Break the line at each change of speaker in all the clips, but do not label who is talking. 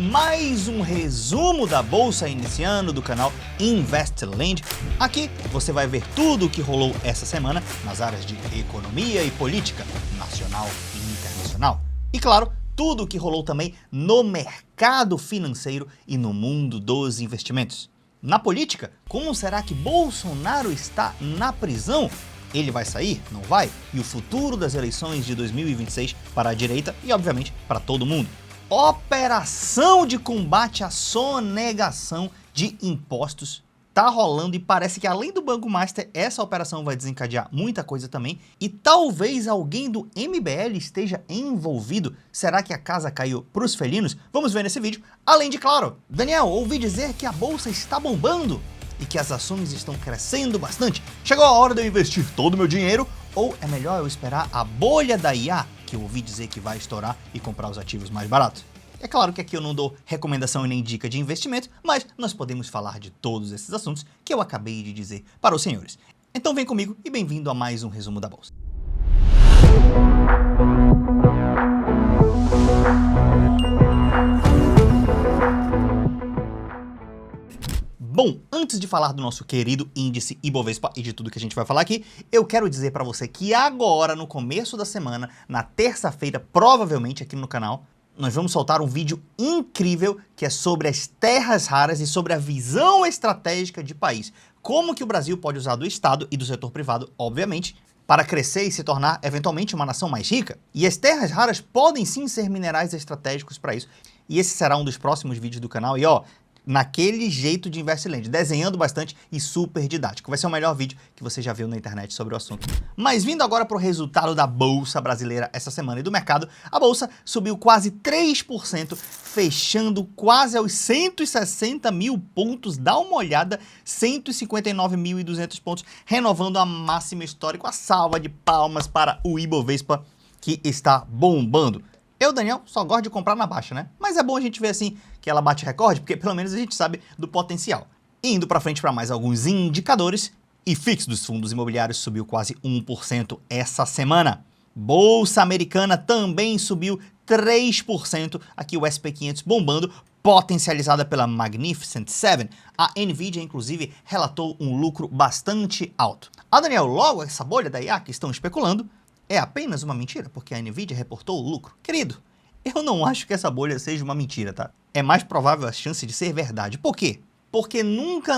mais um resumo da Bolsa iniciando do canal Investland. Aqui você vai ver tudo o que rolou essa semana nas áreas de economia e política, nacional e internacional. E claro, tudo o que rolou também no mercado financeiro e no mundo dos investimentos. Na política, como será que Bolsonaro está na prisão? Ele vai sair? Não vai? E o futuro das eleições de 2026 para a direita e, obviamente, para todo mundo. Operação de combate à sonegação de impostos tá rolando e parece que, além do Banco Master, essa operação vai desencadear muita coisa também. E talvez alguém do MBL esteja envolvido. Será que a casa caiu pros felinos? Vamos ver nesse vídeo. Além de, claro, Daniel, ouvi dizer que a bolsa está bombando e que as ações estão crescendo bastante. Chegou a hora de eu investir todo o meu dinheiro ou é melhor eu esperar a bolha da IA, que eu ouvi dizer que vai estourar, e comprar os ativos mais baratos? É claro que aqui eu não dou recomendação e nem dica de investimento, mas nós podemos falar de todos esses assuntos que eu acabei de dizer para os senhores. Então vem comigo e bem-vindo a mais um resumo da Bolsa. Bom, antes de falar do nosso querido índice Ibovespa e de tudo que a gente vai falar aqui, eu quero dizer para você que agora, no começo da semana, na terça-feira, provavelmente aqui no canal, nós vamos soltar um vídeo incrível que é sobre as terras raras e sobre a visão estratégica de país. Como que o Brasil pode usar do Estado e do setor privado, obviamente, para crescer e se tornar eventualmente uma nação mais rica. E as terras raras podem sim ser minerais estratégicos para isso. E esse será um dos próximos vídeos do canal. E ó, naquele jeito de Investland, desenhando bastante e super didático. Vai ser o melhor vídeo que você já viu na internet sobre o assunto. Mas vindo agora para o resultado da Bolsa brasileira essa semana e do mercado, a Bolsa subiu quase 3%, fechando quase aos 160 mil pontos. Dá uma olhada, 159.200 pontos, renovando a máxima histórica. A salva de palmas para o Ibovespa, que está bombando. Eu, Daniel, só gosto de comprar na baixa, né? Mas é bom a gente ver assim que ela bate recorde, porque pelo menos a gente sabe do potencial. Indo para frente para mais alguns indicadores, IFIX dos fundos imobiliários subiu quase 1% essa semana. Bolsa americana também subiu 3%, aqui o SP 500 bombando, potencializada pela Magnificent Seven. A Nvidia, inclusive, relatou um lucro bastante alto. Daniel, logo essa bolha da IA que estão especulando é apenas uma mentira, porque a Nvidia reportou o lucro. Querido, eu não acho que essa bolha seja uma mentira, tá? É mais provável a chance de ser verdade. Por quê? Porque nunca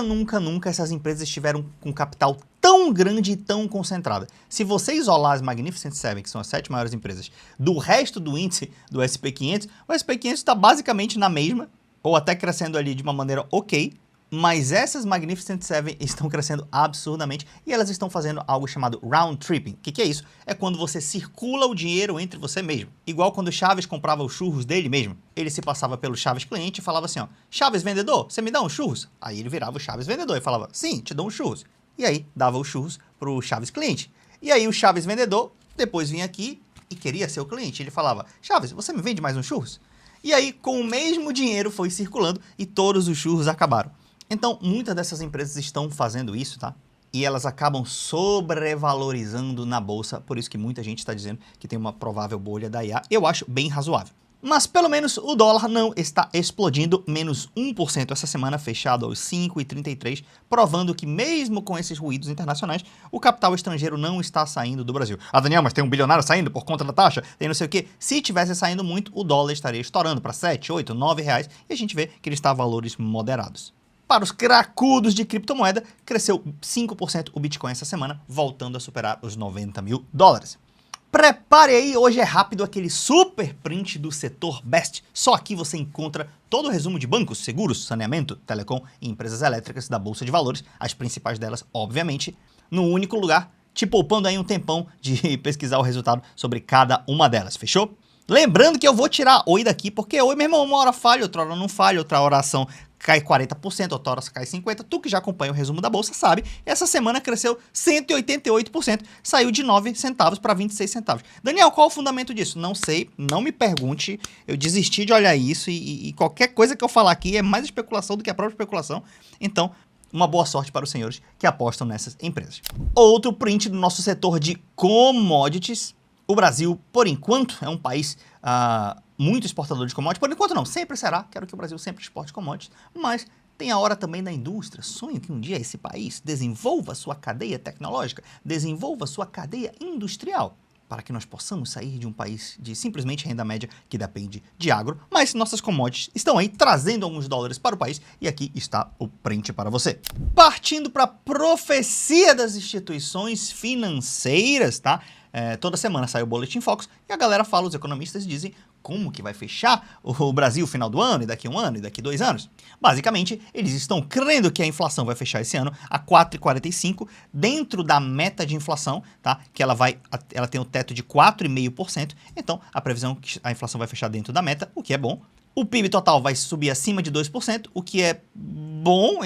essas empresas estiveram com capital tão grande e tão concentrado. Se você isolar as Magnificent Seven, que são as 7 maiores empresas, do resto do índice do SP 500, o SP 500 está basicamente na mesma, ou até crescendo ali de uma maneira ok, mas essas Magnificent Seven estão crescendo absurdamente e elas estão fazendo algo chamado round tripping. O que é isso? É quando você circula o dinheiro entre você mesmo. Igual quando o Chaves comprava os churros dele mesmo. Ele se passava pelo Chaves cliente e falava assim, ó, Chaves vendedor, você me dá uns churros? Aí ele virava o Chaves vendedor e falava, sim, te dou uns churros. E aí dava os churros pro Chaves cliente. E aí o Chaves vendedor depois vinha aqui e queria ser o cliente. Ele falava, Chaves, você me vende mais uns churros? E aí com o mesmo dinheiro foi circulando e todos os churros acabaram. Então, muitas dessas empresas estão fazendo isso, tá? E elas acabam sobrevalorizando na bolsa, por isso que muita gente está dizendo que tem uma provável bolha da IA. Eu acho bem razoável. Mas pelo menos o dólar não está explodindo, menos 1% essa semana, fechado aos 5,33, provando que mesmo com esses ruídos internacionais, o capital estrangeiro não está saindo do Brasil. Daniel, mas tem um bilionário saindo por conta da taxa? Tem não sei o quê. Se tivesse saindo muito, o dólar estaria estourando para 7, 8, 9 reais e a gente vê que ele está a valores moderados. Para os cracudos de criptomoeda, cresceu 5% o Bitcoin essa semana, voltando a superar os 90 mil dólares. Prepare aí, hoje é rápido aquele super print do setor Best. Só aqui você encontra todo o resumo de bancos, seguros, saneamento, telecom e empresas elétricas da Bolsa de Valores, as principais delas, obviamente, no único lugar, te poupando aí um tempão de pesquisar o resultado sobre cada uma delas, fechou? Lembrando que eu vou tirar Oi daqui, porque Oi, meu irmão, uma hora falha, outra hora não falha, outra hora a ação cai 40%, outra hora cai 50%. Tu que já acompanha o resumo da Bolsa sabe, essa semana cresceu 188%, saiu de 9 centavos para 26 centavos. Daniel, qual o fundamento disso? Não sei, não me pergunte, eu desisti de olhar isso e qualquer coisa que eu falar aqui é mais especulação do que a própria especulação. Então, uma boa sorte para os senhores que apostam nessas empresas. Outro print do nosso setor de commodities. O Brasil, por enquanto, é um país muito exportador de commodities, por enquanto não, sempre será, quero que o Brasil sempre exporte commodities, mas tem a hora também da indústria. Sonho que um dia esse país desenvolva sua cadeia tecnológica, desenvolva sua cadeia industrial, para que nós possamos sair de um país de simplesmente renda média que depende de agro, mas nossas commodities estão aí trazendo alguns dólares para o país e aqui está o print para você. Partindo para a profecia das instituições financeiras, tá? Toda semana sai o Boletim Focus e a galera fala, os economistas dizem como que vai fechar o Brasil no final do ano, e daqui a um ano, e daqui a 2 anos. Basicamente, eles estão crendo que a inflação vai fechar esse ano a 4,45, dentro da meta de inflação, tá? Que ela tem o teto de 4,5%, então a previsão é que a inflação vai fechar dentro da meta, o que é bom. O PIB total vai subir acima de 2%, o que é bom,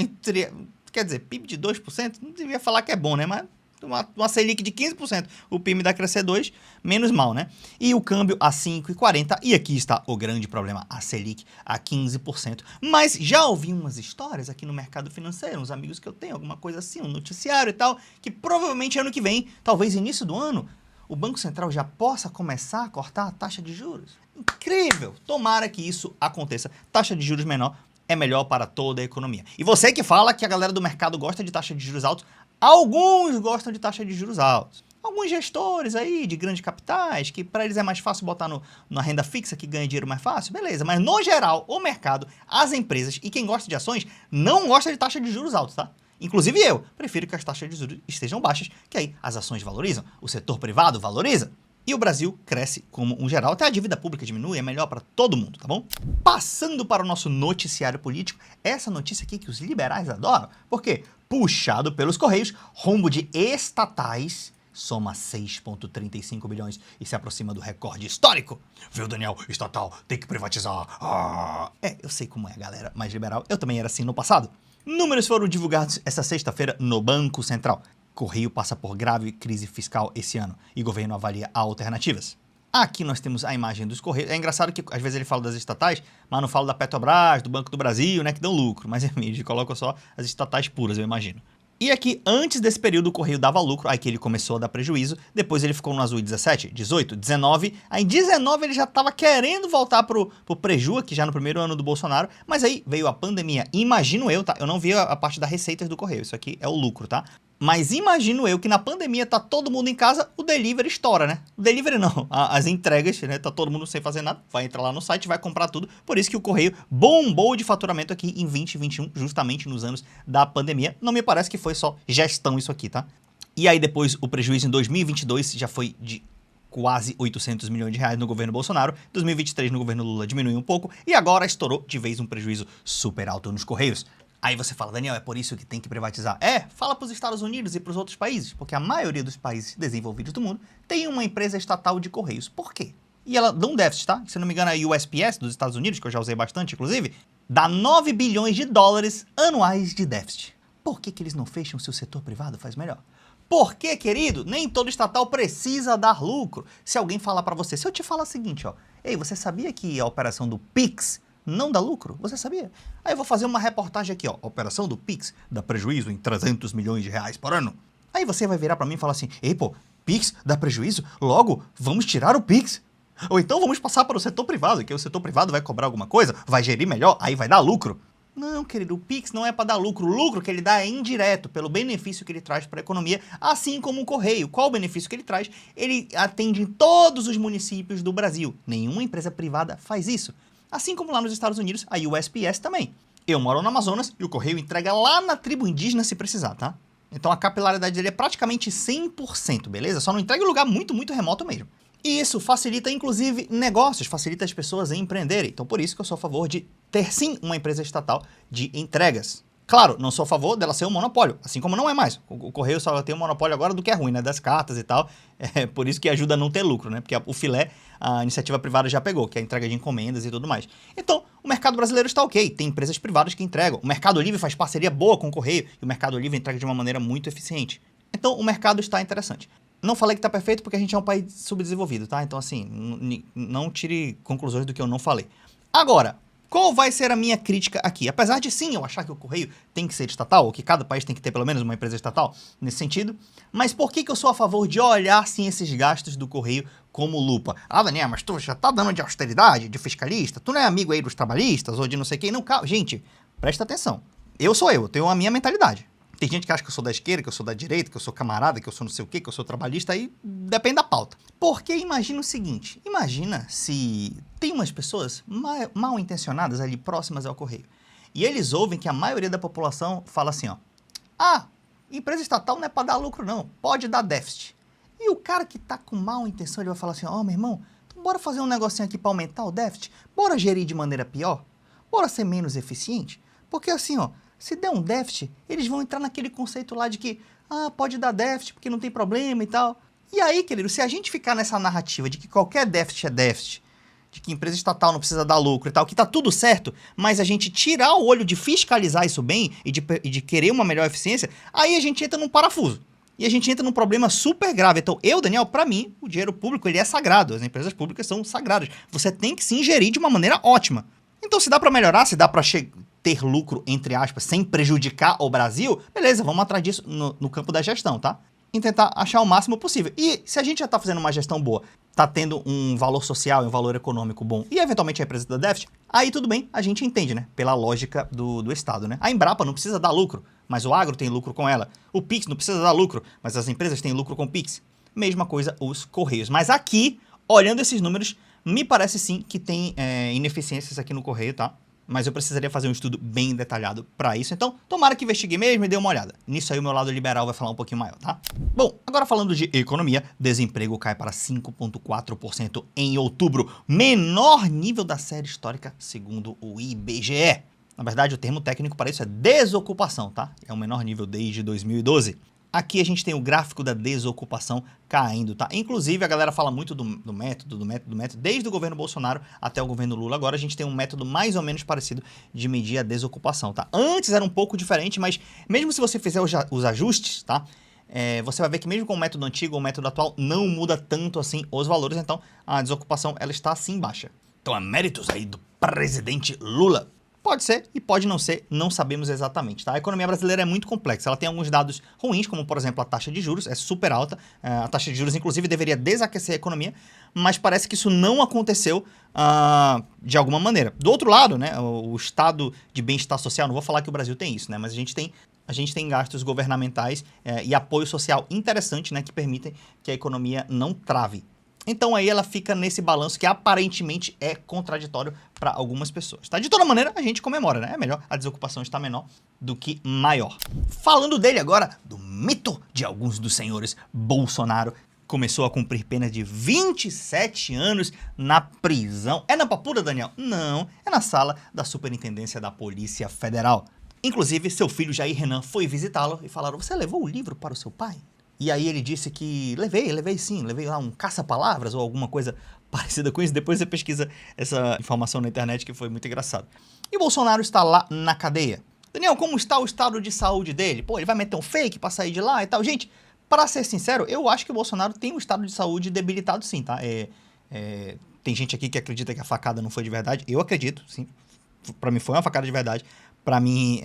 quer dizer, PIB de 2%, não devia falar que é bom, né? Mas uma Selic de 15%, o PIB dá crescer 2%, menos mal, né? E o câmbio a 5,40%, e aqui está o grande problema, a Selic a 15%. Mas já ouvi umas histórias aqui no mercado financeiro, uns amigos que eu tenho, alguma coisa assim, um noticiário e tal, que provavelmente ano que vem, talvez início do ano, o Banco Central já possa começar a cortar a taxa de juros. Incrível! Tomara que isso aconteça. Taxa de juros menor é melhor para toda a economia. E você que fala que a galera do mercado gosta de taxa de juros altos, alguns gostam de taxa de juros altos. Alguns gestores aí de grandes capitais, que para eles é mais fácil botar na renda fixa, que ganha dinheiro mais fácil, beleza. Mas no geral, o mercado, as empresas e quem gosta de ações não gosta de taxa de juros altos, tá? Inclusive eu prefiro que as taxas de juros estejam baixas, que aí as ações valorizam, o setor privado valoriza. E o Brasil cresce como um geral, até a dívida pública diminui, é melhor para todo mundo, tá bom? Passando para o nosso noticiário político, essa notícia aqui que os liberais adoram, porque, puxado pelos Correios, rombo de estatais soma 6,35 bilhões e se aproxima do recorde histórico. Viu, Daniel? Estatal tem que privatizar. Eu sei como é a galera mais liberal, eu também era assim no passado. Números foram divulgados essa sexta-feira no Banco Central. Correio passa por grave crise fiscal esse ano e o governo avalia alternativas. Aqui nós temos a imagem dos Correios. É engraçado que às vezes ele fala das estatais, mas não fala da Petrobras, do Banco do Brasil, né, que dão lucro. Mas ele coloca só as estatais puras, eu imagino. E aqui, antes desse período, o Correio dava lucro, aí que ele começou a dar prejuízo, depois ele ficou no azul 17, 18, 19, aí em 19 ele já estava querendo voltar pro preju, aqui já no primeiro ano do Bolsonaro, mas aí veio a pandemia, imagino eu, tá? Eu não vi a parte das receitas do Correio, isso aqui é o lucro, tá? Mas imagino eu que na pandemia tá todo mundo em casa, o delivery estoura, né? O delivery não, as entregas, né? Tá todo mundo sem fazer nada, vai entrar lá no site, vai comprar tudo. Por isso que o Correio bombou de faturamento aqui em 2021, justamente nos anos da pandemia. Não me parece que foi só gestão isso aqui, tá? E aí depois o prejuízo em 2022 já foi de quase 800 milhões de reais no governo Bolsonaro, 2023 no governo Lula diminuiu um pouco e agora estourou de vez um prejuízo super alto nos Correios. Aí você fala, Daniel, é por isso que tem que privatizar. Fala para os Estados Unidos e para os outros países, porque a maioria dos países desenvolvidos do mundo tem uma empresa estatal de Correios. Por quê? E ela dá um déficit, tá? Se não me engano, a USPS dos Estados Unidos, que eu já usei bastante, inclusive, dá 9 bilhões de dólares anuais de déficit. Por que eles não fecham se o setor privado faz melhor? Porque, querido, nem todo estatal precisa dar lucro. Se alguém falar para você, se eu te falar o seguinte, ó, ei, você sabia que a operação do Pix não dá lucro? Você sabia? Aí eu vou fazer uma reportagem aqui, ó, operação do Pix dá prejuízo em 300 milhões de reais por ano. Aí você vai virar para mim e falar assim, ei, pô, Pix dá prejuízo? Logo, vamos tirar o Pix. Ou então vamos passar para o setor privado, que o setor privado vai cobrar alguma coisa, vai gerir melhor, aí vai dar lucro. Não, querido, o Pix não é para dar lucro. O lucro que ele dá é indireto, pelo benefício que ele traz para a economia, assim como o Correio. Qual o benefício que ele traz? Ele atende em todos os municípios do Brasil. Nenhuma empresa privada faz isso. Assim como lá nos Estados Unidos, a USPS também. Eu moro no Amazonas e o Correio entrega lá na tribo indígena se precisar, tá? Então a capilaridade dele é praticamente 100%, beleza? Só não entrega em lugar muito, muito remoto mesmo. E isso facilita, inclusive, negócios, facilita as pessoas a empreenderem. Então, por isso que eu sou a favor de ter, sim, uma empresa estatal de entregas. Claro, não sou a favor dela ser um monopólio, assim como não é mais. O Correio só tem um monopólio agora do que é ruim, né? Das cartas e tal. É por isso que ajuda a não ter lucro, né? Porque o filé, a iniciativa privada já pegou, que é a entrega de encomendas e tudo mais. Então, o mercado brasileiro está ok. Tem empresas privadas que entregam. O Mercado Livre faz parceria boa com o Correio e o Mercado Livre entrega de uma maneira muito eficiente. Então, o mercado está interessante. Não falei que está perfeito porque a gente é um país subdesenvolvido, tá? Então, assim, não tire conclusões do que eu não falei. Agora, Qual vai ser a minha crítica aqui? Apesar de sim, eu achar que o Correio tem que ser estatal, ou que cada país tem que ter pelo menos uma empresa estatal, nesse sentido, mas por que eu sou a favor de olhar sim esses gastos do Correio como lupa? Ah, Daniel, mas tu já tá dando de austeridade, de fiscalista, tu não é amigo aí dos trabalhistas, ou de não sei quem, não, gente, presta atenção. Eu tenho a minha mentalidade. Tem gente que acha que eu sou da esquerda, que eu sou da direita, que eu sou camarada, que eu sou não sei o quê, que eu sou trabalhista, aí depende da pauta. Porque imagina o seguinte, imagina se tem umas pessoas mal intencionadas ali próximas ao Correio, e eles ouvem que a maioria da população fala assim, ó, ah, empresa estatal não é para dar lucro não, pode dar déficit. E o cara que tá com mal intenção, ele vai falar assim, ó, meu irmão, então bora fazer um negocinho aqui para aumentar o déficit? Bora gerir de maneira pior? Bora ser menos eficiente? Porque assim, ó, se der um déficit, eles vão entrar naquele conceito lá de que, ah, pode dar déficit porque não tem problema e tal. E aí, querido, se a gente ficar nessa narrativa de que qualquer déficit é déficit, de que empresa estatal não precisa dar lucro e tal, que tá tudo certo, mas a gente tirar o olho de fiscalizar isso bem e de querer uma melhor eficiência, aí a gente entra num parafuso. E a gente entra num problema super grave. Então, Daniel, pra mim, o dinheiro público, ele é sagrado. As empresas públicas são sagradas. Você tem que se ingerir de uma maneira ótima. Então, se dá pra melhorar, se dá pra ter lucro, entre aspas, sem prejudicar o Brasil, beleza, vamos atrás disso no campo da gestão, tá? E tentar achar o máximo possível. E se a gente já tá fazendo uma gestão boa, tá tendo um valor social e um valor econômico bom, e eventualmente a empresa dá déficit, aí tudo bem, a gente entende, né? Pela lógica do Estado, né? A Embrapa não precisa dar lucro, mas o agro tem lucro com ela. O Pix não precisa dar lucro, mas as empresas têm lucro com o Pix. Mesma coisa os Correios. Mas aqui, olhando esses números, me parece sim que tem ineficiências aqui no Correio, tá? Mas eu precisaria fazer um estudo bem detalhado para isso. Então, tomara que investigue mesmo e dê uma olhada. Nisso aí o meu lado liberal vai falar um pouquinho maior, tá? Bom, agora falando de economia, desemprego cai para 5,4% em outubro, menor nível da série histórica, segundo o IBGE. Na verdade, o termo técnico para isso é desocupação, tá? É o menor nível desde 2012. Aqui a gente tem o gráfico da desocupação caindo, tá? Inclusive, a galera fala muito do método, desde o governo Bolsonaro até o governo Lula. Agora a gente tem um método mais ou menos parecido de medir a desocupação, tá? Antes era um pouco diferente, mas mesmo se você fizer os ajustes, tá? Você vai ver que mesmo com o método antigo ou o método atual, não muda tanto assim os valores. Então, a desocupação, ela está assim baixa. Então, é méritos aí do presidente Lula. Pode ser e pode não ser, não sabemos exatamente, tá? A economia brasileira é muito complexa, ela tem alguns dados ruins, como por exemplo a taxa de juros, é super alta, a taxa de juros inclusive deveria desaquecer a economia, mas parece que isso não aconteceu de alguma maneira. Do outro lado, né, o estado de bem-estar social, não vou falar que o Brasil tem isso, né, mas a gente tem gastos governamentais e apoio social interessante, né, que permitem que a economia não trave. Então aí ela fica nesse balanço que aparentemente é contraditório para algumas pessoas, tá? De toda maneira, a gente comemora, né? É melhor a desocupação estar menor do que maior. Falando dele agora, do mito de alguns dos senhores Bolsonaro, começou a cumprir pena de 27 anos na prisão. É na Papuda, Daniel? Não, é na sala da Superintendência da Polícia Federal. Inclusive, seu filho Jair Renan foi visitá-lo e falaram, você levou o livro para o seu pai? E aí ele disse que levei sim, levei lá um caça-palavras ou alguma coisa parecida com isso. Depois você pesquisa essa informação na internet que foi muito engraçado. E o Bolsonaro está lá na cadeia. Daniel, como está o estado de saúde dele? Pô, ele vai meter um fake pra sair de lá e tal. Gente, para ser sincero, eu acho que o Bolsonaro tem um estado de saúde debilitado sim, tá? Tem gente aqui que acredita que a facada não foi de verdade. Eu acredito, sim. Pra mim foi uma facada de verdade. Pra mim,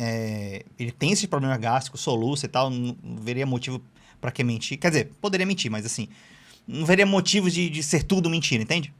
ele tem esses problemas gástricos, soluço e tal. Não veria motivo pra que mentir. Quer dizer, poderia mentir, mas assim, não veria motivos de ser tudo mentira, entende?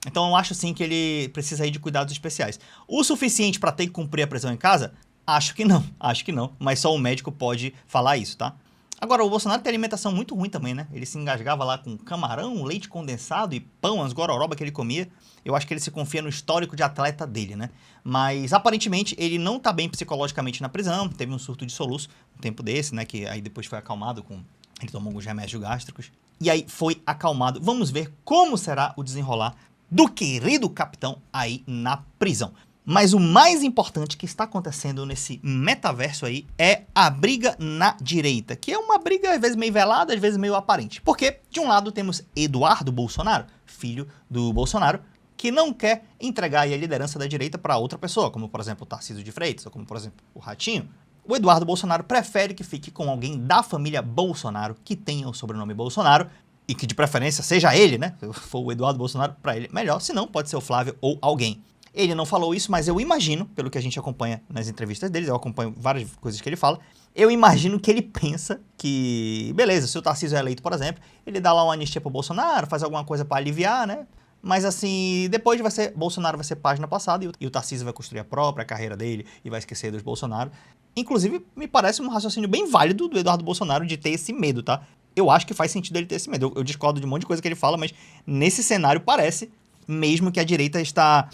Então eu acho sim que ele precisa aí de cuidados especiais. O suficiente pra ter que cumprir a prisão em casa? Acho que não, mas só o médico pode falar isso, tá? Agora, o Bolsonaro tem alimentação muito ruim também, né? Ele se engasgava lá com camarão, leite condensado e pão, as gororoba que ele comia. Eu acho que ele se confia no histórico de atleta dele, né? Mas, aparentemente, ele não tá bem psicologicamente na prisão. Teve um surto de soluço um tempo desse, né? Que aí depois foi acalmado com... Ele tomou alguns remédios gástricos. E aí foi acalmado. Vamos ver como será o desenrolar do querido capitão aí na prisão. Mas o mais importante que está acontecendo nesse metaverso aí é a briga na direita, que é uma briga às vezes meio velada, às vezes meio aparente. Porque, de um lado, temos Eduardo Bolsonaro, filho do Bolsonaro, que não quer entregar aí a liderança da direita para outra pessoa, como, por exemplo, o Tarcísio de Freitas, ou como, por exemplo, o Ratinho. O Eduardo Bolsonaro prefere que fique com alguém da família Bolsonaro, que tenha o sobrenome Bolsonaro, e que de preferência seja ele, né? Se for o Eduardo Bolsonaro, para ele melhor, se não, pode ser o Flávio ou alguém. Ele não falou isso, mas eu imagino, pelo que a gente acompanha nas entrevistas dele, eu acompanho várias coisas que ele fala, eu imagino que ele pensa que, beleza, se o Tarcísio é eleito, por exemplo, ele dá lá uma anistia pro Bolsonaro, faz alguma coisa pra aliviar, né? Mas assim, depois Bolsonaro vai ser página passada e o Tarcísio vai construir a própria carreira dele e vai esquecer dos Bolsonaro. Inclusive, me parece um raciocínio bem válido do Eduardo Bolsonaro de ter esse medo, tá? Eu acho que faz sentido ele ter esse medo. Eu discordo de um monte de coisa que ele fala, mas nesse cenário parece mesmo que a direita está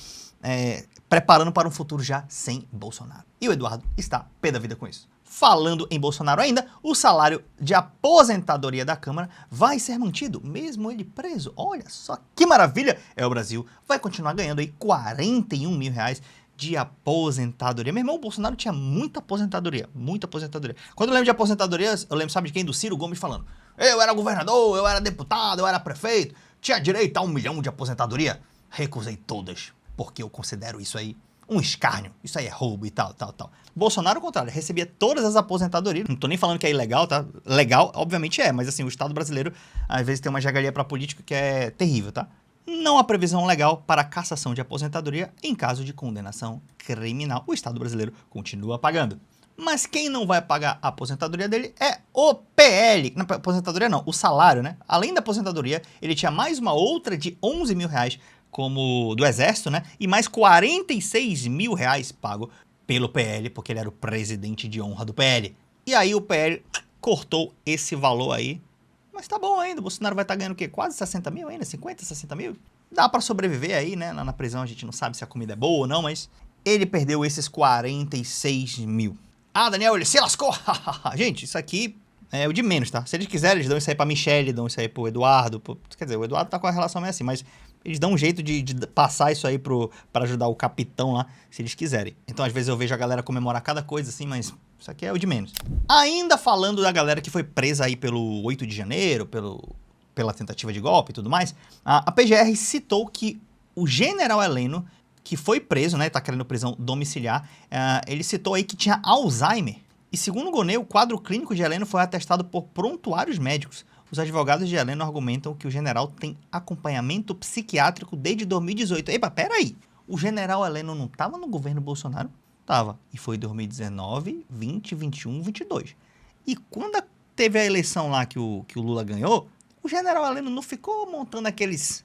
preparando para um futuro já sem Bolsonaro. E o Eduardo está pé da vida com isso. Falando em Bolsonaro ainda, o salário de aposentadoria da Câmara vai ser mantido, mesmo ele preso. Olha só que maravilha! É o Brasil. Vai continuar ganhando aí 41 mil reais de aposentadoria. Meu irmão, o Bolsonaro tinha muita aposentadoria, muita aposentadoria. Quando eu lembro de aposentadoria, eu lembro, sabe de quem? Do Ciro Gomes falando. Eu era governador, eu era deputado, eu era prefeito, tinha direito a 1 milhão de aposentadoria. Recusei todas, porque eu considero isso aí um escárnio. Isso aí é roubo e tal. Bolsonaro, ao contrário, recebia todas as aposentadorias. Não tô nem falando que é ilegal, tá? Legal, obviamente é, mas assim, o Estado brasileiro, às vezes, tem uma jagaria pra político que é terrível, tá? Não há previsão legal para a cassação de aposentadoria em caso de condenação criminal. O Estado brasileiro continua pagando. Mas quem não vai pagar a aposentadoria dele é o PL. Não, aposentadoria não, o salário, né? Além da aposentadoria, ele tinha mais uma outra de 11 mil reais como do Exército, né? E mais 46 mil reais pago pelo PL, porque ele era o presidente de honra do PL. E aí o PL cortou esse valor aí. Mas tá bom ainda, o Bolsonaro vai estar ganhando o quê? Quase 60 mil ainda? 50, 60 mil? Dá pra sobreviver aí, né? Lá na prisão a gente não sabe se a comida é boa ou não, mas ele perdeu esses 46 mil. Ah, Daniel, ele se lascou! Gente, isso aqui é o de menos, tá? Se eles quiserem, eles dão isso aí pra Michelle, dão isso aí pro Eduardo. Quer dizer, o Eduardo tá com a relação meio assim, mas eles dão um jeito de passar isso aí pra ajudar o capitão lá, se eles quiserem. Então, às vezes, eu vejo a galera comemorar cada coisa assim, mas isso aqui é o de menos. Ainda falando da galera que foi presa aí pelo 8 de janeiro, pela tentativa de golpe e tudo mais, a PGR citou que o general Heleno, que foi preso, né, tá querendo prisão domiciliar, ele citou aí que tinha Alzheimer. E segundo o Gonê, o quadro clínico de Heleno foi atestado por prontuários médicos. Os advogados de Heleno argumentam que o general tem acompanhamento psiquiátrico desde 2018. Epa, peraí, o general Heleno não tava no governo Bolsonaro? Tava. E foi 2019, 20, 21, 22. E quando teve a eleição lá que o Lula ganhou, o general Heleno não ficou montando aquelas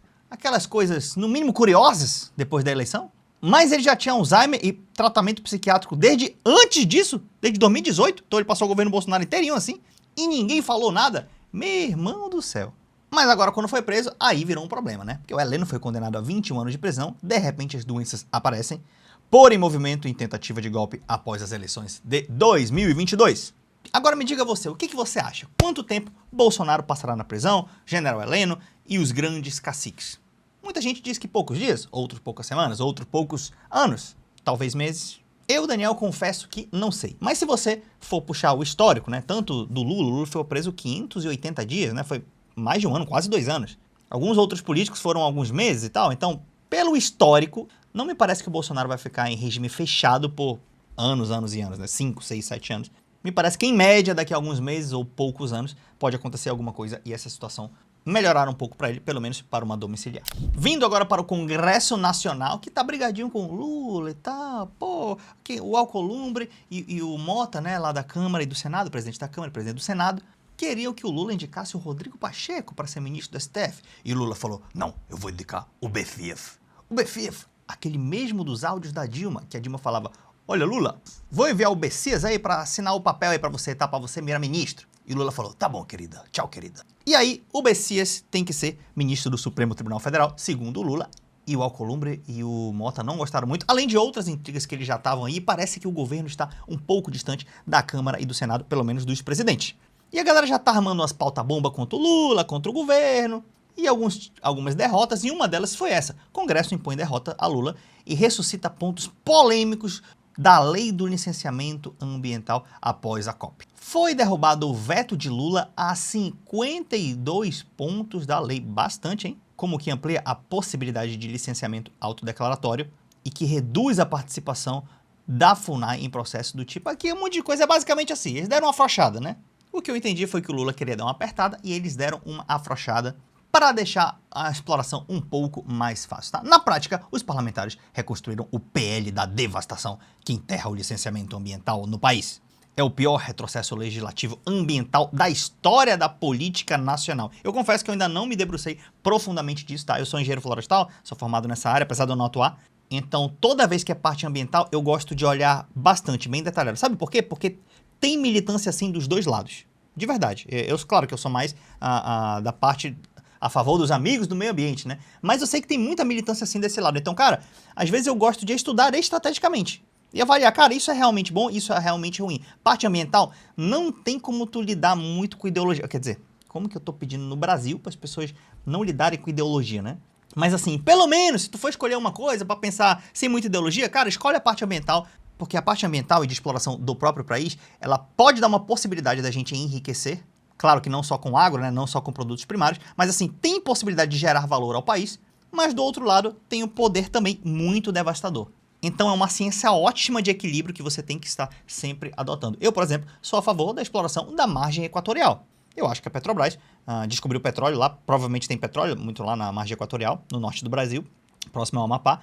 coisas, no mínimo, curiosas depois da eleição? Mas ele já tinha Alzheimer e tratamento psiquiátrico desde antes disso, desde 2018. Então ele passou o governo Bolsonaro inteirinho assim, e ninguém falou nada. Meu irmão do céu. Mas agora, quando foi preso, aí virou um problema, né? Porque o Heleno foi condenado a 21 anos de prisão, de repente as doenças aparecem, por envolvimento em tentativa de golpe após as eleições de 2022. Agora me diga você, o que você acha? Quanto tempo Bolsonaro passará na prisão, general Heleno e os grandes caciques? Muita gente diz que poucos dias, outros poucas semanas, outros poucos anos, talvez meses. Eu, Daniel, confesso que não sei. Mas se você for puxar o histórico, né, tanto do Lula, o Lula foi preso 580 dias, né, foi mais de um ano, quase 2 anos. Alguns outros políticos foram alguns meses e tal, então, pelo histórico, não me parece que o Bolsonaro vai ficar em regime fechado por anos e anos, né, 5, 6, 7 anos. Me parece que, em média, daqui a alguns meses ou poucos anos, pode acontecer alguma coisa e essa situação melhorar um pouco para ele, pelo menos para uma domiciliar. Vindo agora para o Congresso Nacional, que tá brigadinho com o Lula e tal, pô, o Alcolumbre e o Mota, né, lá da Câmara e do Senado, presidente da Câmara e presidente do Senado, queriam que o Lula indicasse o Rodrigo Pacheco para ser ministro do STF. E o Lula falou, não, eu vou indicar o Befief. O Befief, aquele mesmo dos áudios da Dilma, que a Dilma falava, olha, Lula, vou enviar o Bessias aí para assinar o papel aí para você, tá? Para você virar ministro. E o Lula falou, tá bom, querida, tchau, querida. E aí, o Bessias tem que ser ministro do Supremo Tribunal Federal, segundo o Lula, e o Alcolumbre e o Mota não gostaram muito, além de outras intrigas que eles já estavam aí, e parece que o governo está um pouco distante da Câmara e do Senado, pelo menos dos presidentes. E a galera já tá armando umas pauta-bomba contra o Lula, contra o governo, e algumas derrotas, e uma delas foi essa. O Congresso impõe derrota a Lula e ressuscita pontos polêmicos da lei do licenciamento ambiental após a COP. Foi derrubado o veto de Lula a 52 pontos da lei, bastante, hein? Como que amplia a possibilidade de licenciamento autodeclaratório e que reduz a participação da FUNAI em processo do tipo. Aqui um monte de coisa, é basicamente assim, eles deram uma afrouxada, né? O que eu entendi foi que o Lula queria dar uma apertada e eles deram uma afrouxada para deixar a exploração um pouco mais fácil, tá? Na prática, os parlamentares reconstruíram o PL da devastação que enterra o licenciamento ambiental no país. É o pior retrocesso legislativo ambiental da história da política nacional. Eu confesso que eu ainda não me debrucei profundamente disso, tá? Eu sou engenheiro florestal, sou formado nessa área, apesar de eu não atuar. Então, toda vez que é parte ambiental, eu gosto de olhar bastante, bem detalhado. Sabe por quê? Porque tem militância, assim, dos dois lados. De verdade. Claro que eu sou mais da parte a favor dos amigos do meio ambiente, né? Mas eu sei que tem muita militância, assim, desse lado. Então, cara, às vezes eu gosto de estudar estrategicamente. E avaliar, cara, isso é realmente bom, isso é realmente ruim. Parte ambiental, não tem como tu lidar muito com ideologia. Quer dizer, como que eu tô pedindo no Brasil para as pessoas não lidarem com ideologia, né? Mas assim, pelo menos, se tu for escolher uma coisa para pensar sem muita ideologia, cara, escolhe a parte ambiental, porque a parte ambiental e de exploração do próprio país, ela pode dar uma possibilidade da gente enriquecer. Claro que não só com agro, né? Não só com produtos primários, mas assim, tem possibilidade de gerar valor ao país, mas do outro lado tem o poder também muito devastador. Então é uma ciência ótima de equilíbrio que você tem que estar sempre adotando. Eu, por exemplo, sou a favor da exploração da margem equatorial. Eu acho que a Petrobras descobriu petróleo lá, provavelmente tem petróleo muito lá na margem equatorial, no norte do Brasil, próximo ao Amapá.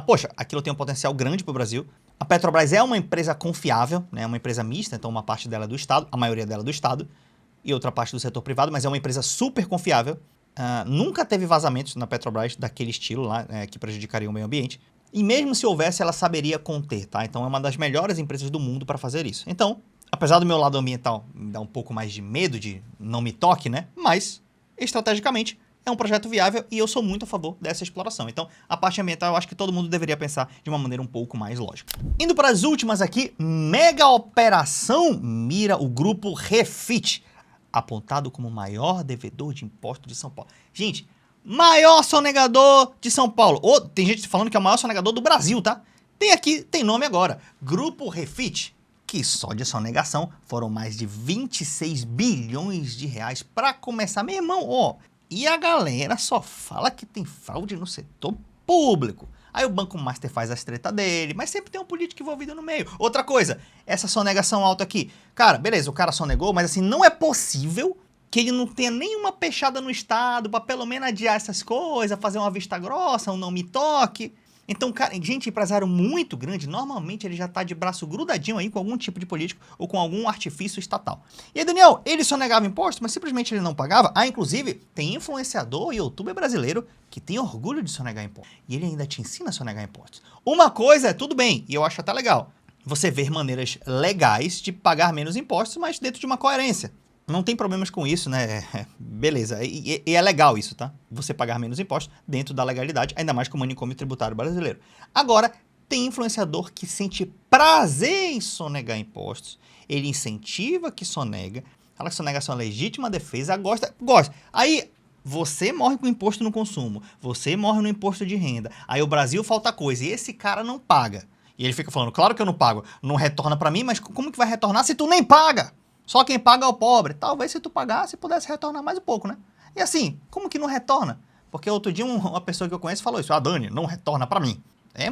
Poxa, aquilo tem um potencial grande para o Brasil. A Petrobras é uma empresa confiável, né, uma empresa mista, então uma parte dela é do Estado, a maioria dela é do Estado, e outra parte do setor privado, mas é uma empresa super confiável. Nunca teve vazamentos na Petrobras daquele estilo lá, que prejudicariam o meio ambiente. E mesmo se houvesse, ela saberia conter, tá? Então é uma das melhores empresas do mundo para fazer isso. Então, apesar do meu lado ambiental me dar um pouco mais de medo de não me toque, né? Mas, estrategicamente, é um projeto viável e eu sou muito a favor dessa exploração. Então, a parte ambiental eu acho que todo mundo deveria pensar de uma maneira um pouco mais lógica. Indo para as últimas aqui, mega operação mira o grupo Refit, apontado como o maior devedor de imposto de São Paulo. Gente, maior sonegador de São Paulo. Tem gente falando que é o maior sonegador do Brasil, tá? Tem nome agora. Grupo Refit, que só de sonegação foram mais de 26 bilhões de reais para começar. Meu irmão, e a galera só fala que tem fraude no setor público. Aí o Banco Master faz as tretas dele, mas sempre tem um político envolvido no meio. Outra coisa, essa sonegação alta aqui. Cara, beleza, o cara sonegou, mas assim, não é possível que ele não tenha nenhuma peixada no Estado para pelo menos adiar essas coisas, fazer uma vista grossa, um não me toque. Então, cara, gente, empresário muito grande, normalmente ele já tá de braço grudadinho aí com algum tipo de político ou com algum artifício estatal. E aí, Daniel, ele sonegava imposto, mas simplesmente ele não pagava? Inclusive, tem influenciador e youtuber brasileiro que tem orgulho de sonegar imposto. E ele ainda te ensina a sonegar impostos. Uma coisa é, tudo bem, e eu acho até legal, você ver maneiras legais de pagar menos impostos, mas dentro de uma coerência. Não tem problemas com isso, né? Beleza. E é legal isso, tá? Você pagar menos impostos dentro da legalidade, ainda mais com o manicômio tributário brasileiro. Agora, tem influenciador que sente prazer em sonegar impostos. Ele incentiva que sonega. Fala que sonegação é legítima defesa. Gosta. Aí, você morre com imposto no consumo. Você morre no imposto de renda. Aí o Brasil falta coisa. E esse cara não paga. E ele fica falando, claro que eu não pago. Não retorna pra mim, mas como que vai retornar se tu nem paga? Só quem paga é o pobre. Talvez se tu pagasse, pudesse retornar mais um pouco, né? E assim, como que não retorna? Porque outro dia uma pessoa que eu conheço falou isso. Dani, não retorna pra mim.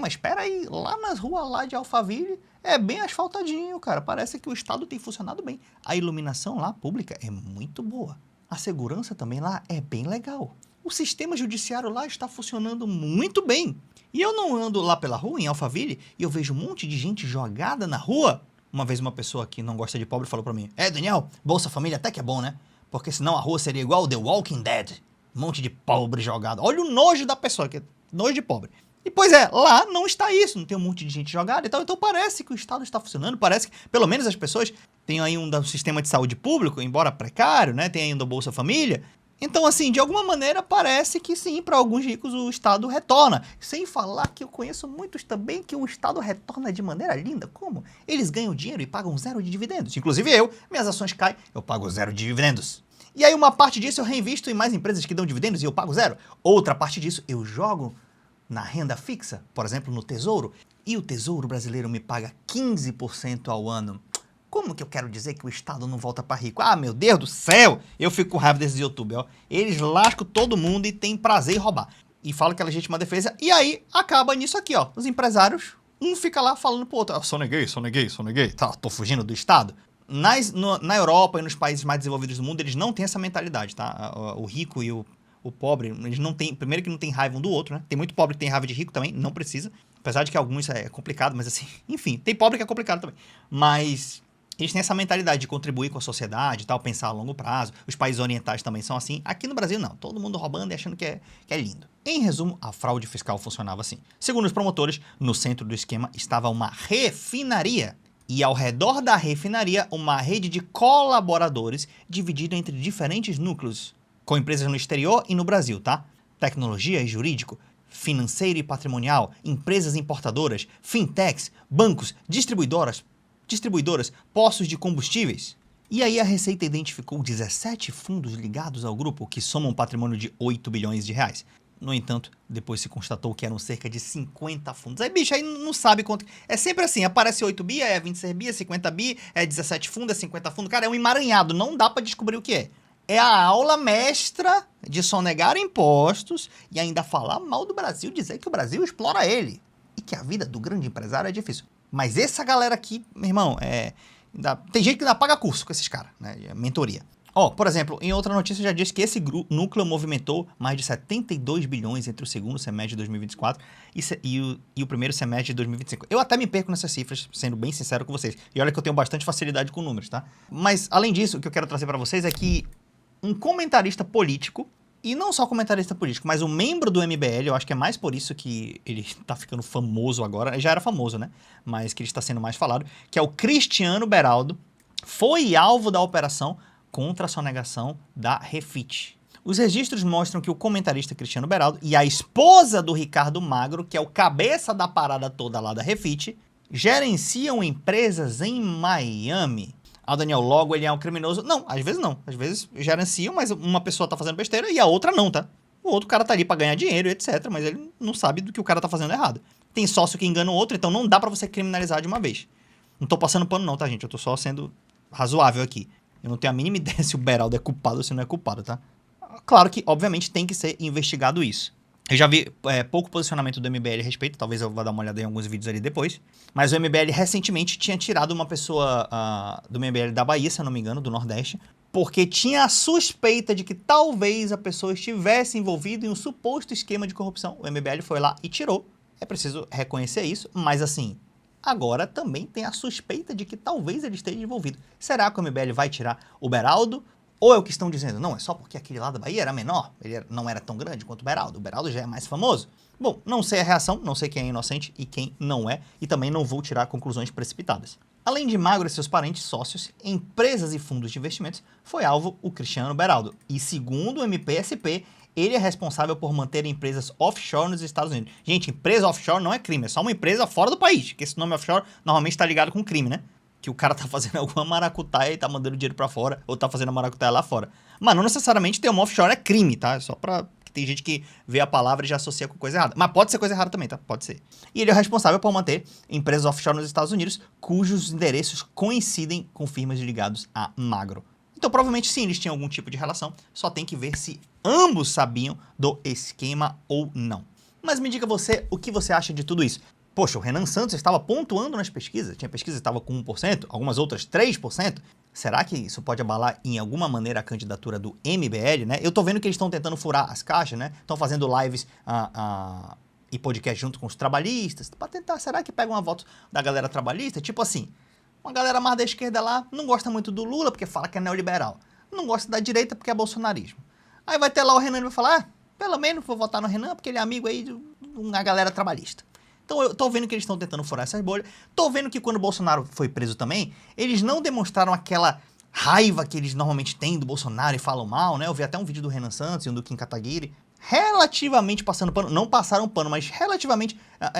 Mas espera aí, lá nas ruas lá de Alphaville, é bem asfaltadinho, cara. Parece que o Estado tem funcionado bem. A iluminação lá, pública, é muito boa. A segurança também lá é bem legal. O sistema judiciário lá está funcionando muito bem. E eu não ando lá pela rua, em Alphaville, e eu vejo um monte de gente jogada na rua. Uma vez uma pessoa que não gosta de pobre falou pra mim, Daniel, Bolsa Família até que é bom, né? Porque senão a rua seria igual The Walking Dead. Um monte de pobre jogado. Olha o nojo da pessoa, que é nojo de pobre. E pois é, lá não está isso, não tem um monte de gente jogada e tal. Então parece que o Estado está funcionando, parece que pelo menos as pessoas têm aí um sistema de saúde público, embora precário, né? Tem ainda o Bolsa Família. Então, assim, de alguma maneira parece que sim, para alguns ricos o Estado retorna. Sem falar que eu conheço muitos também que o Estado retorna de maneira linda. Como? Eles ganham dinheiro e pagam 0 de dividendos. Inclusive minhas ações caem, eu pago 0 de dividendos. E aí uma parte disso eu reinvisto em mais empresas que dão dividendos e eu pago 0. Outra parte disso eu jogo na renda fixa, por exemplo, no Tesouro. E o Tesouro brasileiro me paga 15% ao ano. Como que eu quero dizer que o Estado não volta para rico? Meu Deus do céu! Eu fico com raiva desses YouTube, ó. Eles lascam todo mundo e têm prazer em roubar. E falam que é legítima defesa. E aí, acaba nisso aqui, ó. Os empresários, um fica lá falando pro outro. Soneguei. Tá, tô fugindo do Estado. Na Europa e nos países mais desenvolvidos do mundo, eles não têm essa mentalidade, tá? O rico e o O pobre, eles não têm... Primeiro que não tem raiva um do outro, né? Tem muito pobre que tem raiva de rico também, não precisa. Apesar de que alguns é complicado, mas assim... Enfim, tem pobre que é complicado também. Mas... Eles têm essa mentalidade de contribuir com a sociedade e tal, pensar a longo prazo. Os países orientais também são assim. Aqui no Brasil, não. Todo mundo roubando e achando que é lindo. Em resumo, a fraude fiscal funcionava assim. Segundo os promotores, no centro do esquema estava uma refinaria. E ao redor da refinaria, uma rede de colaboradores dividida entre diferentes núcleos, com empresas no exterior e no Brasil, tá? Tecnologia e jurídico, financeiro e patrimonial, empresas importadoras, fintechs, bancos, distribuidoras, postos de combustíveis. E aí a Receita identificou 17 fundos ligados ao grupo, que somam um patrimônio de 8 bilhões de reais. No entanto, depois se constatou que eram cerca de 50 fundos. Aí, bicho, aí não sabe quanto... É sempre assim, aparece 8 bi, é 26 bi, é 50 bi, é 17 fundos, é 50 fundos. Cara, é um emaranhado, não dá pra descobrir o que é. É a aula mestra de sonegar impostos e ainda falar mal do Brasil, dizer que o Brasil explora ele. E que a vida do grande empresário é difícil. Mas essa galera aqui, meu irmão, tem gente que ainda paga curso com esses caras, né? Mentoria. Por exemplo, em outra notícia já disse que esse núcleo movimentou mais de 72 bilhões entre o segundo semestre de 2024 e o primeiro semestre de 2025. Eu até me perco nessas cifras, sendo bem sincero com vocês. E olha que eu tenho bastante facilidade com números, tá? Mas, além disso, o que eu quero trazer para vocês é que um comentarista político, e não só comentarista político, mas um membro do MBL, eu acho que é mais por isso que ele tá ficando famoso agora, já era famoso, né? Mas que ele está sendo mais falado, que é o Cristiano Beraldo, foi alvo da operação contra a sonegação da Refit. Os registros mostram que o comentarista Cristiano Beraldo e a esposa do Ricardo Magro, que é o cabeça da parada toda lá da Refit, gerenciam empresas em Miami. Daniel, logo ele é um criminoso? Não, às vezes não. Às vezes gerenciam, mas uma pessoa tá fazendo besteira e a outra não, tá? O outro cara tá ali pra ganhar dinheiro, etc, mas ele não sabe do que o cara tá fazendo errado. Tem sócio que engana o outro, então não dá pra você criminalizar de uma vez. Não tô passando pano não, tá, gente? Eu tô só sendo razoável aqui. Eu não tenho a mínima ideia se o Beraldo é culpado ou se não é culpado, tá? Claro que, obviamente, tem que ser investigado isso. Eu já vi pouco posicionamento do MBL a respeito, talvez eu vá dar uma olhada em alguns vídeos ali depois. Mas o MBL recentemente tinha tirado uma pessoa do MBL da Bahia, se eu não me engano, do Nordeste, porque tinha a suspeita de que talvez a pessoa estivesse envolvida em um suposto esquema de corrupção. O MBL foi lá e tirou. É preciso reconhecer isso, mas assim, agora também tem a suspeita de que talvez ele esteja envolvido. Será que o MBL vai tirar o Beraldo? Ou é o que estão dizendo, não, é só porque aquele lá da Bahia era menor, ele não era tão grande quanto o Beraldo já é mais famoso. Bom, não sei a reação, não sei quem é inocente e quem não é, e também não vou tirar conclusões precipitadas. Além de Magro e seus parentes sócios, empresas e fundos de investimentos, foi alvo o Cristiano Beraldo. E segundo o MPSP, ele é responsável por manter empresas offshore nos Estados Unidos. Gente, empresa offshore não é crime, é só uma empresa fora do país, que esse nome offshore normalmente está ligado com crime, né? Que o cara tá fazendo alguma maracutaia e tá mandando dinheiro pra fora, ou tá fazendo a maracutaia lá fora. Mas não necessariamente ter uma offshore é crime, tá? É só pra... Tem gente que vê a palavra e já associa com coisa errada. Mas pode ser coisa errada também, tá? Pode ser. E ele é responsável por manter empresas offshore nos Estados Unidos, cujos endereços coincidem com firmas ligadas a Magro. Então, provavelmente, sim, eles tinham algum tipo de relação. Só tem que ver se ambos sabiam do esquema ou não. Mas me diga você, o que você acha de tudo isso? Poxa, o Renan Santos estava pontuando nas pesquisas. Tinha pesquisa que estava com 1%, algumas outras 3%. Será que isso pode abalar em alguma maneira a candidatura do MBL, né? Eu tô vendo que eles estão tentando furar as caixas, né? Estão fazendo lives e podcast junto com os trabalhistas, para tentar, será que pega uma voto da galera trabalhista? Tipo assim, uma galera mais da esquerda lá não gosta muito do Lula porque fala que é neoliberal. Não gosta da direita porque é bolsonarismo. Aí vai ter lá o Renan e vai falar, pelo menos vou votar no Renan porque ele é amigo aí de uma galera trabalhista. Então eu tô vendo que eles estão tentando furar essas bolhas. Tô vendo que quando o Bolsonaro foi preso também, eles não demonstraram aquela raiva que eles normalmente têm do Bolsonaro e falam mal, né? Eu vi até um vídeo do Renan Santos e um do Kim Kataguiri, relativamente passando pano, não passaram pano, mas relativamente,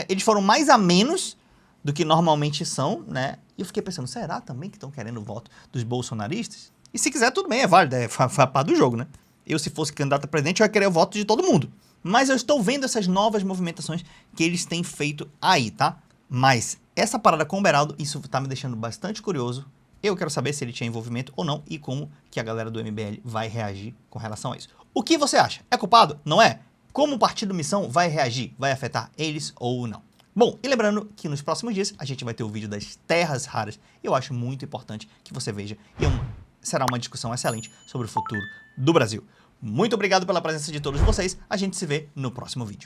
eles foram mais a menos do que normalmente são, né? E eu fiquei pensando, será também que estão querendo o voto dos bolsonaristas? E se quiser, tudo bem, é válido, foi a parte do jogo, né? Eu, se fosse candidato a presidente, eu ia querer o voto de todo mundo. Mas eu estou vendo essas novas movimentações que eles têm feito aí, tá? Mas essa parada com o Beraldo, isso tá me deixando bastante curioso. Eu quero saber se ele tinha envolvimento ou não e como que a galera do MBL vai reagir com relação a isso. O que você acha? É culpado? Não é? Como o Partido Missão vai reagir? Vai afetar eles ou não? Bom, e lembrando que nos próximos dias a gente vai ter o vídeo das terras raras. Eu acho muito importante que você veja. E será uma discussão excelente sobre o futuro do Brasil. Muito obrigado pela presença de todos vocês, a gente se vê no próximo vídeo.